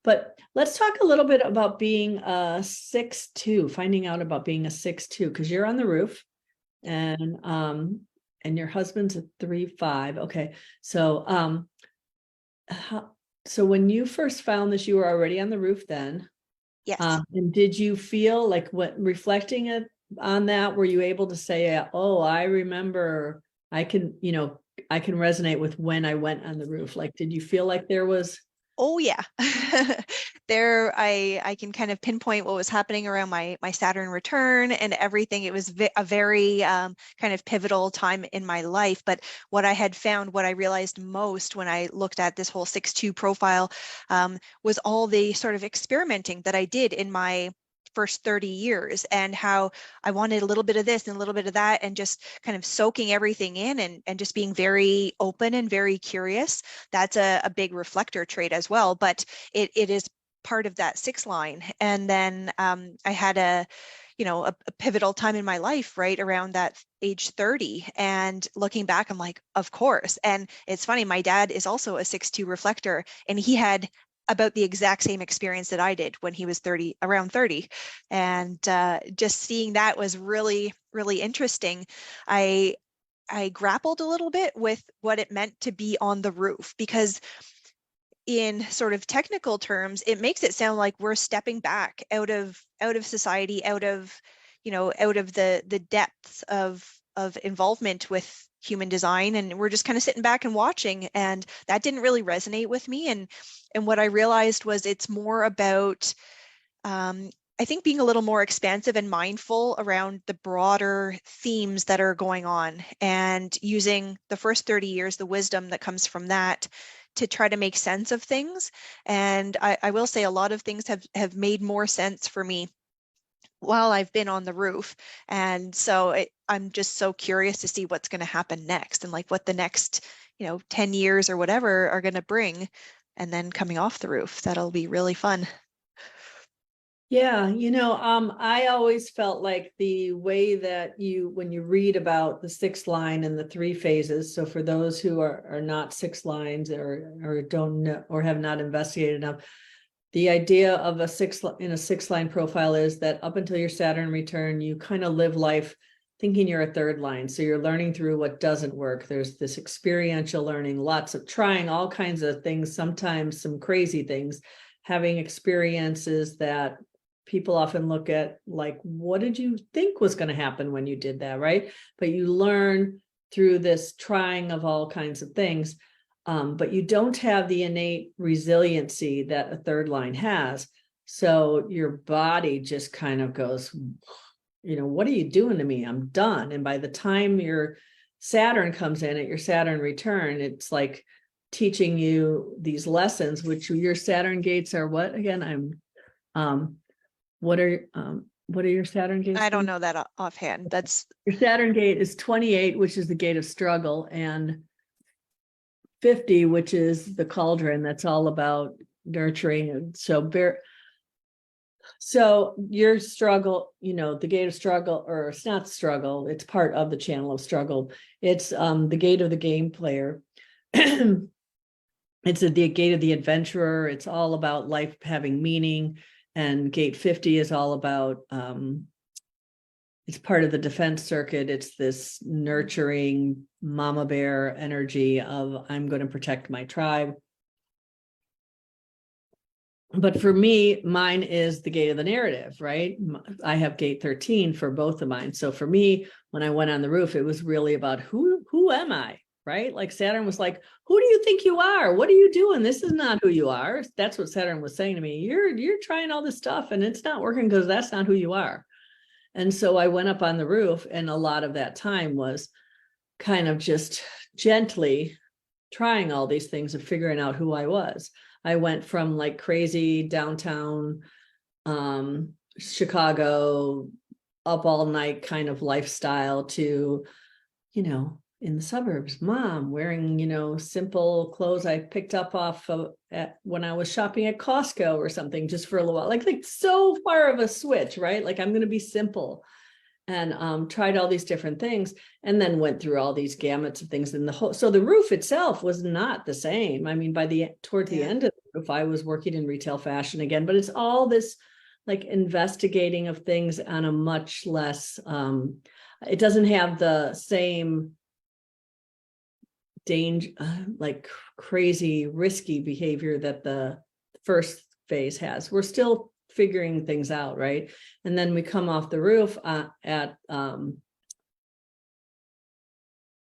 But let's talk a little bit about being a 6'2", finding out about being a 6'2", because you're on the roof, and your husband's a 3'5". Okay, so so when you first found this, you were already on the roof then. Yes. And did you feel like, what, reflecting it on that, were you able to say, oh, I remember, I can resonate with when I went on the roof? Like, did you feel like there was? Oh yeah. There, I can kind of pinpoint what was happening around my Saturn return and everything. It was a very kind of pivotal time in my life. But what I had found, what I realized most when I looked at this whole 6'2" profile, was all the sort of experimenting that I did in my first 30 years, and how I wanted a little bit of this and a little bit of that, and just kind of soaking everything in, and just being very open and very curious. That's a big reflector trait as well, but it is part of that 6 line. And then I had a pivotal time in my life right around that age 30, and looking back, I'm like, of course. And it's funny, my dad is also a 6'2" reflector, and he had about the exact same experience that I did when he was around 30. And just seeing that was really, really interesting. I grappled a little bit with what it meant to be on the roof, because in sort of technical terms, it makes it sound like we're stepping back out of society, out of the depths of involvement with human design, and we're just kind of sitting back and watching. And that didn't really resonate with me. And what I realized was, it's more about I think being a little more expansive and mindful around the broader themes that are going on, and using the first 30 years, the wisdom that comes from that, to try to make sense of things. And I will say, a lot of things have made more sense for me while I've been on the roof. And so I'm just so curious to see what's going to happen next, and like what the next 10 years or whatever are going to bring. And then coming off the roof, that'll be really fun. Yeah, I always felt like the way that when you read about the 6 line and the 3 phases, so for those who are not 6 lines, or don't know, or have not investigated enough, the idea of a 6 line profile is that up until your Saturn return, you kind of live life thinking you're a 3rd line. So you're learning through what doesn't work. There's this experiential learning, lots of trying all kinds of things, sometimes some crazy things, having experiences that people often look at like, what did you think was going to happen when you did that, right? But you learn through this trying of all kinds of things, but you don't have the innate resiliency that a 3rd line has. So your body just kind of goes, what are you doing to me? I'm done. And by the time your Saturn comes in at your Saturn return, it's like teaching you these lessons, which your Saturn gates are what again? What are your Saturn gates? I don't know that offhand. Your Saturn gate is 28, which is the gate of struggle, and 50, which is the cauldron. That's all about nurturing. And so your struggle, the gate of struggle, or it's not struggle, it's part of the channel of struggle. It's the gate of the game player. It's the gate of the adventurer. It's all about life having meaning. And gate 50 is all about, it's part of the defense circuit. It's this nurturing mama bear energy of, I'm going to protect my tribe. But for me, mine is the gate of the narrative, right? I have gate 13 for both of mine. So for me, when I went on the roof, it was really about who am I, right? Like Saturn was like, who do you think you are? What are you doing? This is not who you are. That's what Saturn was saying to me. You're trying all this stuff and it's not working because that's not who you are. And so I went up on the roof, and a lot of that time was kind of just gently trying all these things and figuring out who I was. I went from like crazy downtown Chicago, up all night kind of lifestyle to, in the suburbs, mom wearing, simple clothes I picked up off of when I was shopping at Costco or something, just for a little while, like so far of a switch, right? Like, I'm going to be simple, and tried all these different things, and then went through all these gamuts of things in so the roof itself was not the same. I mean, towards the end of the if I was working in retail fashion again, but it's all this like investigating of things on a much less, it doesn't have the same danger, like crazy risky behavior that the first phase has. We're still figuring things out, right? And then we come off the roof at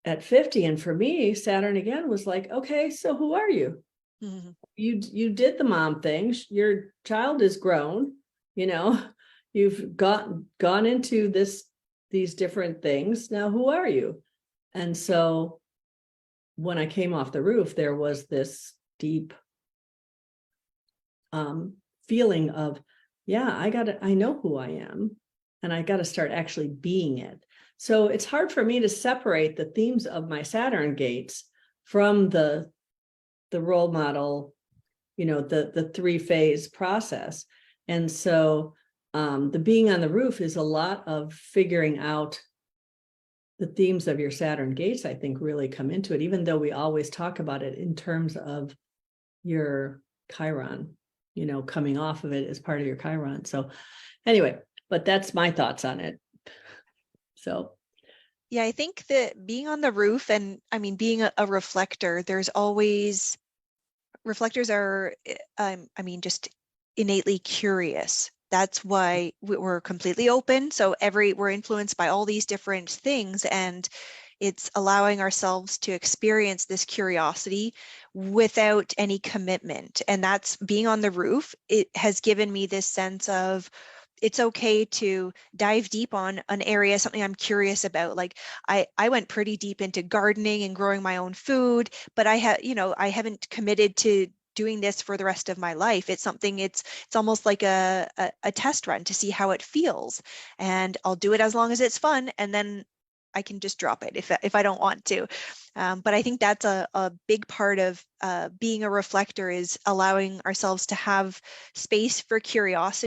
50, and for me, Saturn again was like, okay, so who are you? Mm-hmm. You did the mom thing. Your child is grown, you know, you've gone into these different things. Now, who are you? And so when I came off the roof, there was this deep feeling of, yeah, I know who I am, and I got to start actually being it. So it's hard for me to separate the themes of my Saturn gates from the role model, you know, the 3-phase process. And so the being on the roof is a lot of figuring out the themes of your Saturn gates, I think, really come into it, even though we always talk about it in terms of your Chiron, you know, coming off of it as part of your Chiron. So anyway, but that's my thoughts on it. So yeah, I think that being on the roof, and I mean, being a reflector, there's always, reflectors are, I mean, just innately curious. That's why we're completely open. So we're influenced by all these different things, and it's allowing ourselves to experience this curiosity without any commitment. And that's being on the roof. It has given me this sense of, it's okay to dive deep on an area, something I'm curious about. Like I went pretty deep into gardening and growing my own food, but I haven't committed to doing this for the rest of my life. It's something, it's almost like a test run to see how it feels. And I'll do it as long as it's fun, and then I can just drop it if I don't want to. But I think that's a big part of being a reflector, is allowing ourselves to have space for curiosity